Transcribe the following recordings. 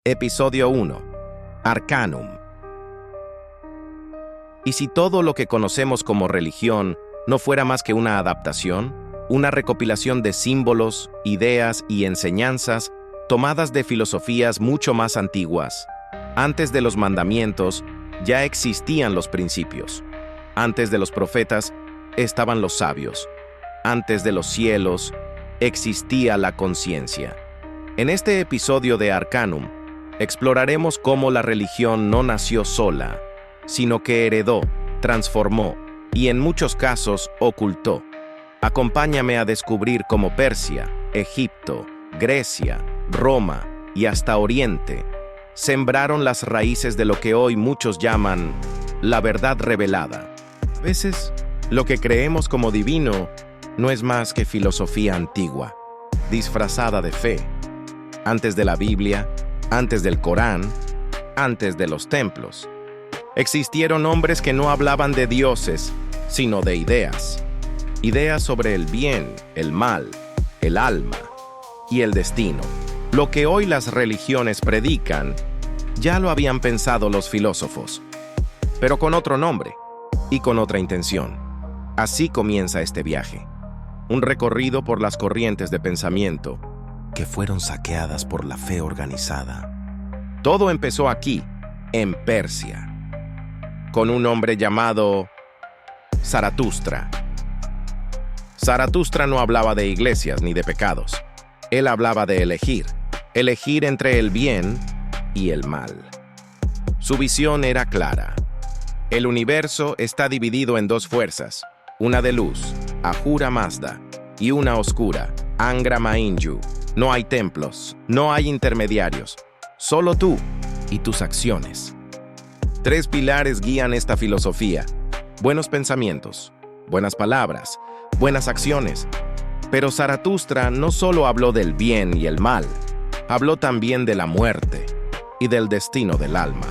Episodio 1. Arcanum. ¿Y si todo lo que conocemos como religión no fuera más que una adaptación, una recopilación de símbolos, ideas y enseñanzas tomadas de filosofías mucho más antiguas? Antes de los mandamientos ya existían los principios. Antes de los profetas estaban los sabios. Antes de los cielos existía la conciencia. En este episodio de Arcanum, exploraremos cómo la religión no nació sola, sino que heredó, transformó y en muchos casos ocultó. Acompáñame a descubrir cómo Persia, Egipto, Grecia, Roma y hasta Oriente sembraron las raíces de lo que hoy muchos llaman la verdad revelada. A veces, lo que creemos como divino no es más que filosofía antigua, disfrazada de fe. Antes de la Biblia, antes del Corán, antes de los templos, existieron hombres que no hablaban de dioses, sino de ideas. Ideas sobre el bien, el mal, el alma y el destino. Lo que hoy las religiones predican, ya lo habían pensado los filósofos, pero con otro nombre y con otra intención. Así comienza este viaje, un recorrido por las corrientes de pensamiento que fueron saqueadas por la fe organizada. Todo empezó aquí, en Persia, con un hombre llamado Zaratustra. Zaratustra no hablaba de iglesias ni de pecados. Él hablaba de elegir entre el bien y el mal. Su visión era clara. El universo está dividido en dos fuerzas, una de luz, Ahura Mazda, y una oscura, Angra Mainyu. No hay templos, no hay intermediarios, solo tú y tus acciones. Tres pilares guían esta filosofía: buenos pensamientos, buenas palabras, buenas acciones. Pero Zaratustra no solo habló del bien y el mal, habló también de la muerte y del destino del alma.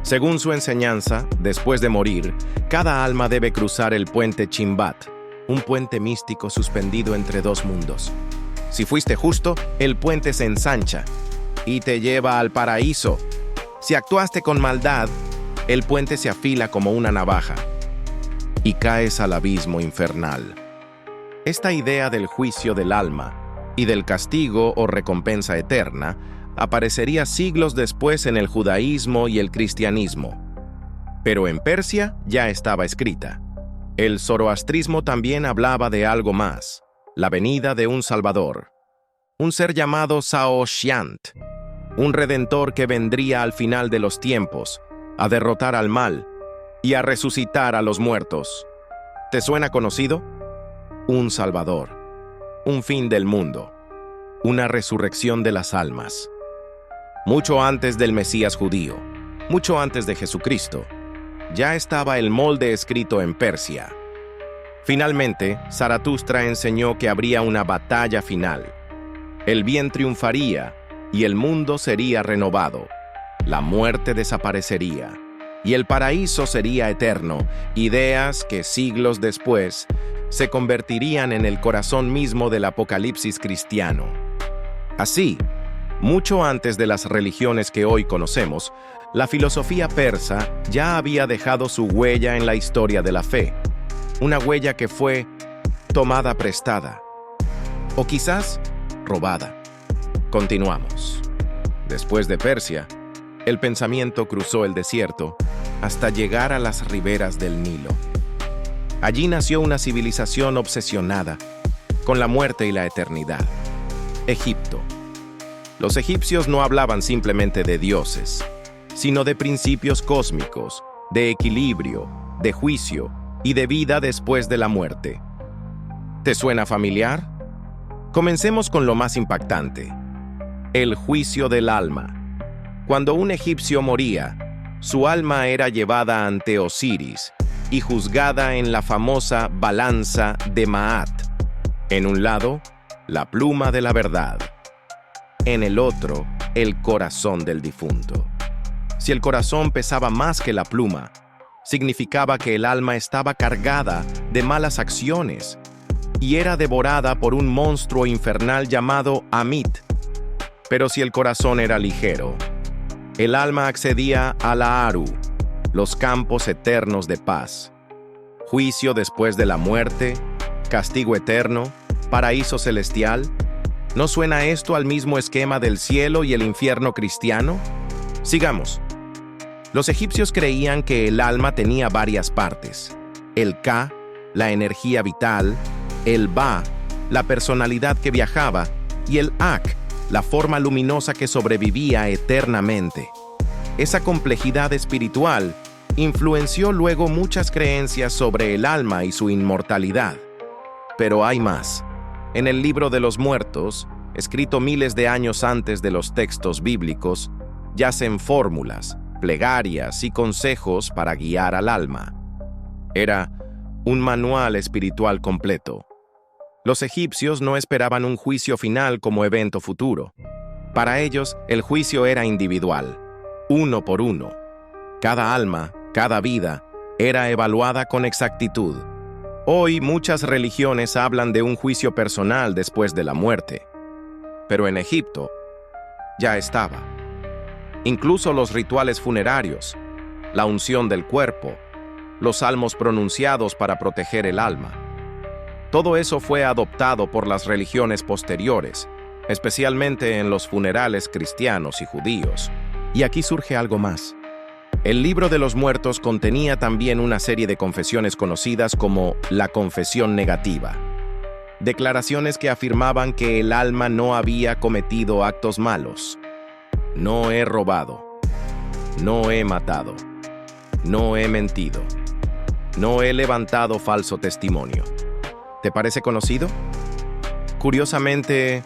Según su enseñanza, después de morir, cada alma debe cruzar el puente Chimbat, un puente místico suspendido entre dos mundos. Si fuiste justo, el puente se ensancha y te lleva al paraíso. Si actuaste con maldad, el puente se afila como una navaja y caes al abismo infernal. Esta idea del juicio del alma y del castigo o recompensa eterna aparecería siglos después en el judaísmo y el cristianismo. Pero en Persia ya estaba escrita. El zoroastrismo también hablaba de algo más: la venida de un Salvador, un ser llamado Saoshyant, un redentor que vendría al final de los tiempos, a derrotar al mal y a resucitar a los muertos. ¿Te suena conocido? Un Salvador, un fin del mundo, una resurrección de las almas. Mucho antes del Mesías judío, mucho antes de Jesucristo, ya estaba el molde escrito en Persia. Finalmente, Zaratustra enseñó que habría una batalla final. El bien triunfaría y el mundo sería renovado. La muerte desaparecería y el paraíso sería eterno, ideas que siglos después se convertirían en el corazón mismo del apocalipsis cristiano. Así, mucho antes de las religiones que hoy conocemos, la filosofía persa ya había dejado su huella en la historia de la fe. Una huella que fue tomada prestada, o quizás robada. Continuamos. Después de Persia, el pensamiento cruzó el desierto hasta llegar a las riberas del Nilo. Allí nació una civilización obsesionada con la muerte y la eternidad: Egipto. Los egipcios no hablaban simplemente de dioses, sino de principios cósmicos, de equilibrio, de juicio y de vida después de la muerte. ¿Te suena familiar? Comencemos con lo más impactante: el juicio del alma. Cuando un egipcio moría, su alma era llevada ante Osiris y juzgada en la famosa balanza de Maat. En un lado, la pluma de la verdad. En el otro, el corazón del difunto. Si el corazón pesaba más que la pluma, significaba que el alma estaba cargada de malas acciones y era devorada por un monstruo infernal llamado Amit. Pero si el corazón era ligero, el alma accedía a la Aru, los campos eternos de paz. Juicio después de la muerte, castigo eterno, paraíso celestial. ¿No suena esto al mismo esquema del cielo y el infierno cristiano? Sigamos. Los egipcios creían que el alma tenía varias partes. El Ka, la energía vital, el Ba, la personalidad que viajaba, y el Ak, la forma luminosa que sobrevivía eternamente. Esa complejidad espiritual influenció luego muchas creencias sobre el alma y su inmortalidad. Pero hay más. En el Libro de los Muertos, escrito miles de años antes de los textos bíblicos, yacen fórmulas, plegarias y consejos para guiar al alma. Era un manual espiritual completo. Los egipcios no esperaban un juicio final como evento futuro. Para ellos, el juicio era individual, uno por uno. Cada alma, cada vida, era evaluada con exactitud. Hoy muchas religiones hablan de un juicio personal después de la muerte. Pero en Egipto ya estaba. Incluso los rituales funerarios, la unción del cuerpo, los salmos pronunciados para proteger el alma. Todo eso fue adoptado por las religiones posteriores, especialmente en los funerales cristianos y judíos. Y aquí surge algo más. El Libro de los Muertos contenía también una serie de confesiones conocidas como la confesión negativa. Declaraciones que afirmaban que el alma no había cometido actos malos. No he robado. No he matado. No he mentido. No he levantado falso testimonio. ¿Te parece conocido? Curiosamente,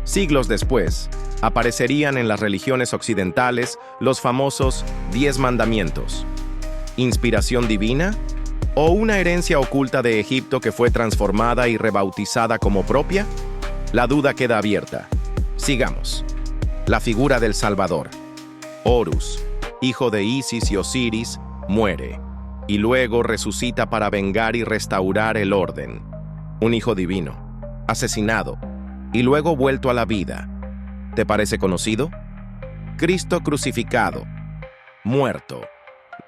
siglos después, aparecerían en las religiones occidentales los famosos 10 mandamientos. ¿Inspiración divina? ¿O una herencia oculta de Egipto que fue transformada y rebautizada como propia? La duda queda abierta. Sigamos. La figura del Salvador. Horus, hijo de Isis y Osiris, muere, y luego resucita para vengar y restaurar el orden. Un hijo divino, asesinado, y luego vuelto a la vida. ¿Te parece conocido? Cristo crucificado, muerto,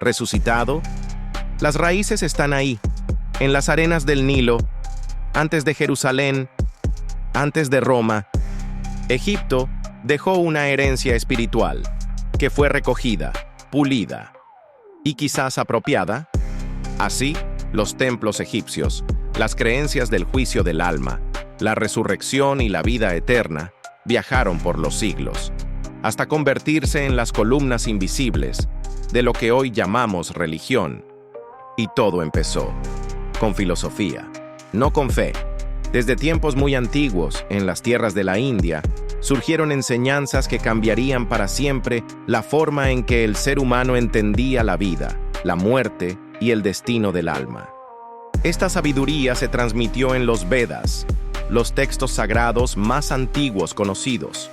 resucitado. Las raíces están ahí, en las arenas del Nilo, antes de Jerusalén, antes de Roma. Egipto dejó una herencia espiritual, que fue recogida, pulida, y quizás apropiada. Así, los templos egipcios, las creencias del juicio del alma, la resurrección y la vida eterna, viajaron por los siglos, hasta convertirse en las columnas invisibles de lo que hoy llamamos religión. Y todo empezó con filosofía, no con fe. Desde tiempos muy antiguos, en las tierras de la India, surgieron enseñanzas que cambiarían para siempre la forma en que el ser humano entendía la vida, la muerte y el destino del alma. Esta sabiduría se transmitió en los Vedas, los textos sagrados más antiguos conocidos.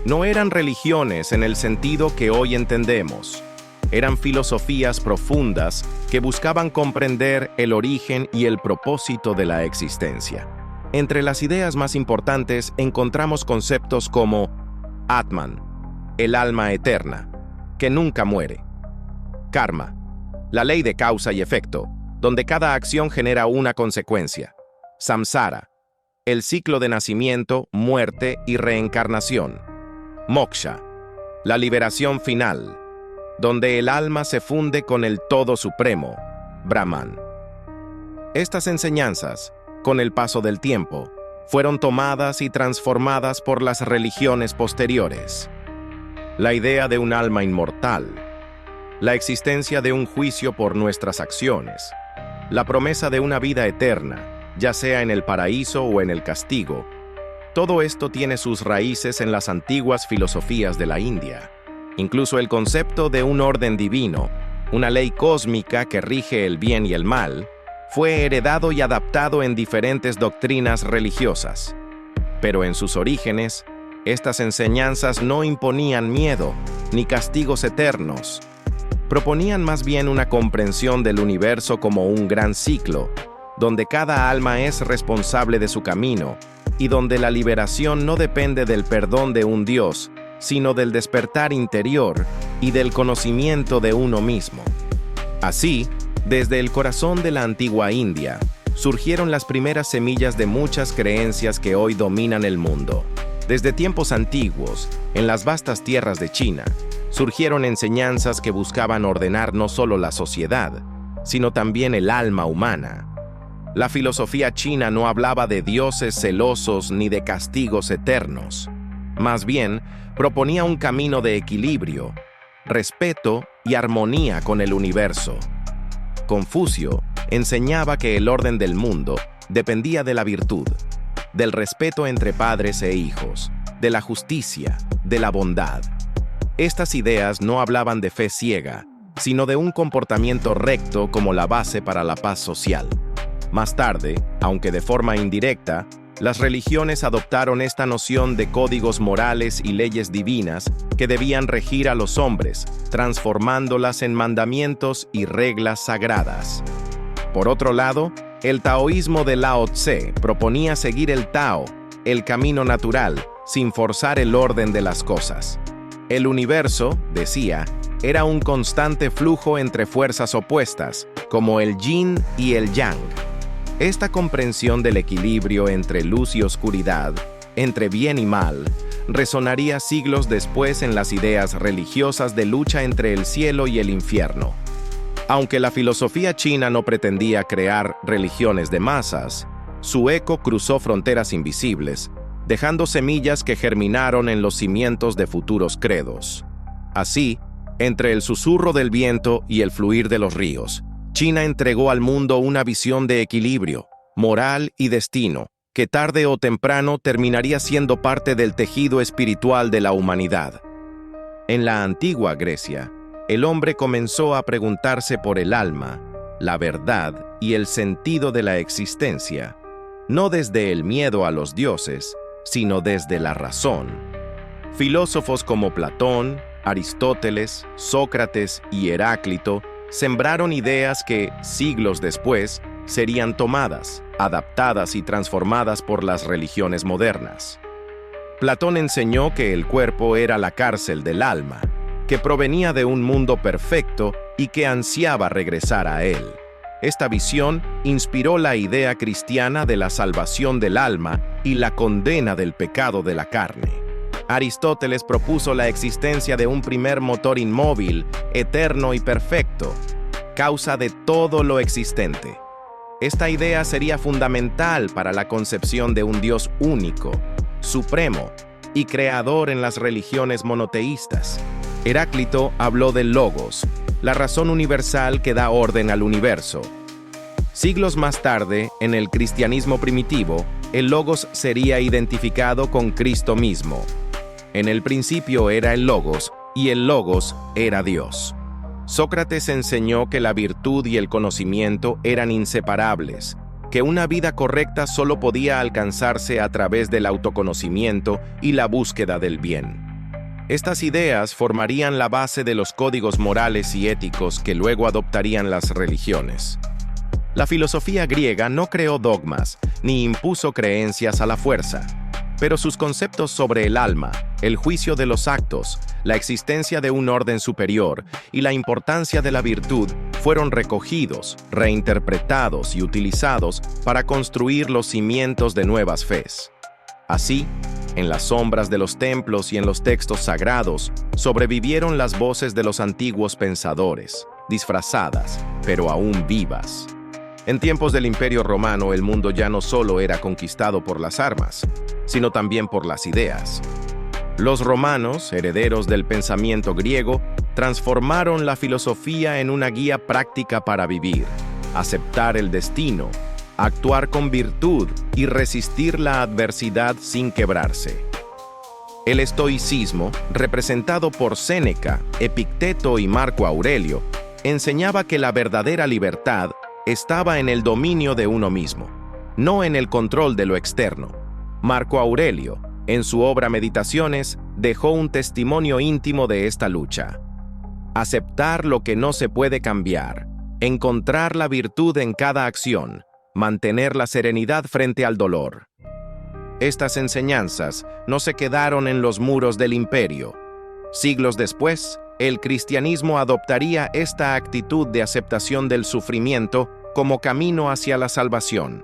No eran religiones en el sentido que hoy entendemos. Eran filosofías profundas que buscaban comprender el origen y el propósito de la existencia. Entre las ideas más importantes encontramos conceptos como Atman, el alma eterna, que nunca muere; Karma, la ley de causa y efecto, donde cada acción genera una consecuencia; Samsara, el ciclo de nacimiento, muerte y reencarnación; Moksha, la liberación final, donde el alma se funde con el Todo Supremo, Brahman. Estas enseñanzas, con el paso del tiempo, fueron tomadas y transformadas por las religiones posteriores. La idea de un alma inmortal, la existencia de un juicio por nuestras acciones, la promesa de una vida eterna, ya sea en el paraíso o en el castigo, todo esto tiene sus raíces en las antiguas filosofías de la India. Incluso el concepto de un orden divino, una ley cósmica que rige el bien y el mal, fue heredado y adaptado en diferentes doctrinas religiosas. Pero en sus orígenes, estas enseñanzas no imponían miedo ni castigos eternos. Proponían más bien una comprensión del universo como un gran ciclo, donde cada alma es responsable de su camino y donde la liberación no depende del perdón de un Dios, sino del despertar interior y del conocimiento de uno mismo. Así, desde el corazón de la antigua India, surgieron las primeras semillas de muchas creencias que hoy dominan el mundo. Desde tiempos antiguos, en las vastas tierras de China, surgieron enseñanzas que buscaban ordenar no solo la sociedad, sino también el alma humana. La filosofía china no hablaba de dioses celosos ni de castigos eternos. Más bien, proponía un camino de equilibrio, respeto y armonía con el universo. Confucio enseñaba que el orden del mundo dependía de la virtud, del respeto entre padres e hijos, de la justicia, de la bondad. Estas ideas no hablaban de fe ciega, sino de un comportamiento recto como la base para la paz social. Más tarde, aunque de forma indirecta, las religiones adoptaron esta noción de códigos morales y leyes divinas que debían regir a los hombres, transformándolas en mandamientos y reglas sagradas. Por otro lado, el taoísmo de Lao Tse proponía seguir el Tao, el camino natural, sin forzar el orden de las cosas. El universo, decía, era un constante flujo entre fuerzas opuestas, como el yin y el yang. Esta comprensión del equilibrio entre luz y oscuridad, entre bien y mal, resonaría siglos después en las ideas religiosas de lucha entre el cielo y el infierno. Aunque la filosofía china no pretendía crear religiones de masas, su eco cruzó fronteras invisibles, dejando semillas que germinaron en los cimientos de futuros credos. Así, entre el susurro del viento y el fluir de los ríos, China entregó al mundo una visión de equilibrio, moral y destino, que tarde o temprano terminaría siendo parte del tejido espiritual de la humanidad. En la antigua Grecia, el hombre comenzó a preguntarse por el alma, la verdad y el sentido de la existencia, no desde el miedo a los dioses, sino desde la razón. Filósofos como Platón, Aristóteles, Sócrates y Heráclito sembraron ideas que, siglos después, serían tomadas, adaptadas y transformadas por las religiones modernas. Platón enseñó que el cuerpo era la cárcel del alma, que provenía de un mundo perfecto y que ansiaba regresar a él. Esta visión inspiró la idea cristiana de la salvación del alma y la condena del pecado de la carne. Aristóteles propuso la existencia de un primer motor inmóvil, eterno y perfecto, causa de todo lo existente. Esta idea sería fundamental para la concepción de un Dios único, supremo y creador en las religiones monoteístas. Heráclito habló del Logos, la razón universal que da orden al universo. Siglos más tarde, en el cristianismo primitivo, el Logos sería identificado con Cristo mismo. En el principio era el Logos, y el Logos era Dios. Sócrates enseñó que la virtud y el conocimiento eran inseparables, que una vida correcta solo podía alcanzarse a través del autoconocimiento y la búsqueda del bien. Estas ideas formarían la base de los códigos morales y éticos que luego adoptarían las religiones. La filosofía griega no creó dogmas ni impuso creencias a la fuerza, pero sus conceptos sobre el alma, el juicio de los actos, la existencia de un orden superior y la importancia de la virtud fueron recogidos, reinterpretados y utilizados para construir los cimientos de nuevas fes. Así, en las sombras de los templos y en los textos sagrados, sobrevivieron las voces de los antiguos pensadores, disfrazadas, pero aún vivas. En tiempos del Imperio Romano, el mundo ya no solo era conquistado por las armas, sino también por las ideas. Los romanos, herederos del pensamiento griego, transformaron la filosofía en una guía práctica para vivir, aceptar el destino, actuar con virtud y resistir la adversidad sin quebrarse. El estoicismo, representado por Séneca, Epicteto y Marco Aurelio, enseñaba que la verdadera libertad estaba en el dominio de uno mismo, no en el control de lo externo. Marco Aurelio, en su obra Meditaciones, dejó un testimonio íntimo de esta lucha. Aceptar lo que no se puede cambiar, encontrar la virtud en cada acción, mantener la serenidad frente al dolor. Estas enseñanzas no se quedaron en los muros del imperio. Siglos después, el cristianismo adoptaría esta actitud de aceptación del sufrimiento como camino hacia la salvación.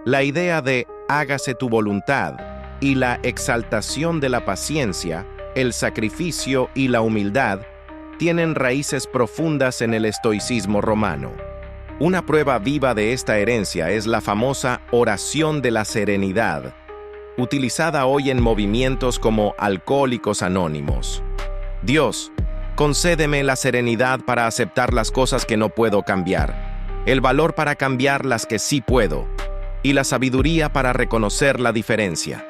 La idea de hágase tu voluntad y la exaltación de la paciencia, el sacrificio y la humildad tienen raíces profundas en el estoicismo romano. Una prueba viva de esta herencia es la famosa oración de la serenidad, utilizada hoy en movimientos como Alcohólicos Anónimos. Dios, concédeme la serenidad para aceptar las cosas que no puedo cambiar, el valor para cambiar las que sí puedo, y la sabiduría para reconocer la diferencia.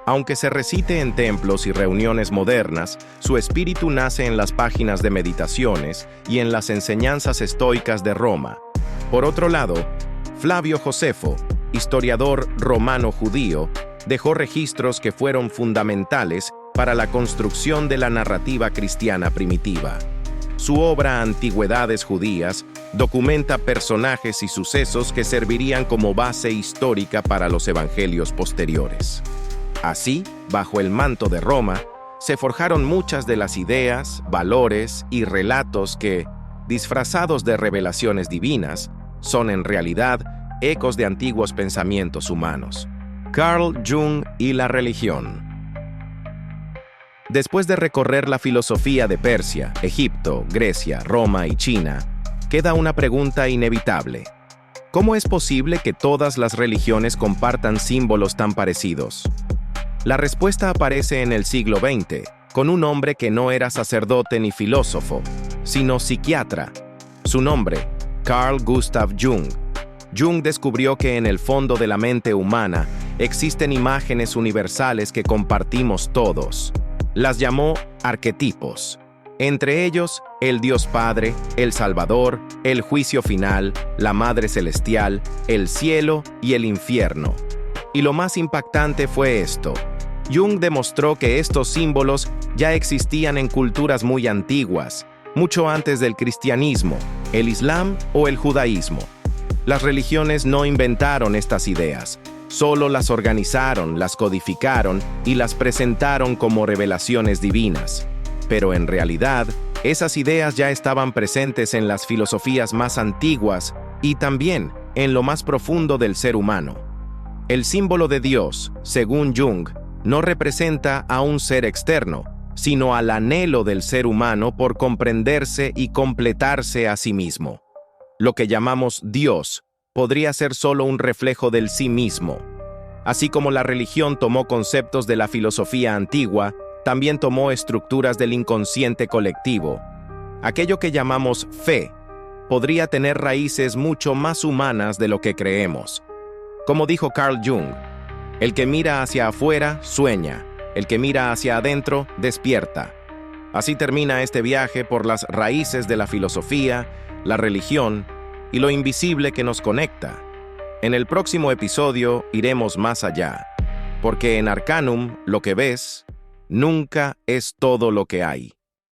Aunque se recite en templos y reuniones modernas, su espíritu nace en las páginas de meditaciones y en las enseñanzas estoicas de Roma. Por otro lado, Flavio Josefo, historiador romano-judío, dejó registros que fueron fundamentales para la construcción de la narrativa cristiana primitiva. Su obra Antigüedades Judías documenta personajes y sucesos que servirían como base histórica para los evangelios posteriores. Así, bajo el manto de Roma, se forjaron muchas de las ideas, valores y relatos que, disfrazados de revelaciones divinas, son en realidad ecos de antiguos pensamientos humanos. Carl Jung y la religión. Después de recorrer la filosofía de Persia, Egipto, Grecia, Roma y China, queda una pregunta inevitable. ¿Cómo es posible que todas las religiones compartan símbolos tan parecidos? La respuesta aparece en el siglo XX, con un hombre que no era sacerdote ni filósofo, sino psiquiatra. Su nombre, Carl Gustav Jung. Jung descubrió que en el fondo de la mente humana existen imágenes universales que compartimos todos. Las llamó arquetipos. Entre ellos, el Dios Padre, el Salvador, el juicio final, la Madre Celestial, el cielo y el infierno. Y lo más impactante fue esto. Jung demostró que estos símbolos ya existían en culturas muy antiguas, mucho antes del cristianismo, el islam o el judaísmo. Las religiones no inventaron estas ideas, solo las organizaron, las codificaron y las presentaron como revelaciones divinas. Pero en realidad, esas ideas ya estaban presentes en las filosofías más antiguas y también en lo más profundo del ser humano. El símbolo de Dios, según Jung, no representa a un ser externo, sino al anhelo del ser humano por comprenderse y completarse a sí mismo. Lo que llamamos Dios podría ser solo un reflejo del sí mismo. Así como la religión tomó conceptos de la filosofía antigua, también tomó estructuras del inconsciente colectivo. Aquello que llamamos fe podría tener raíces mucho más humanas de lo que creemos. Como dijo Carl Jung, el que mira hacia afuera sueña, el que mira hacia adentro despierta. Así termina este viaje por las raíces de la filosofía, la religión y lo invisible que nos conecta. En el próximo episodio iremos más allá, porque en Arcanum lo que ves nunca es todo lo que hay.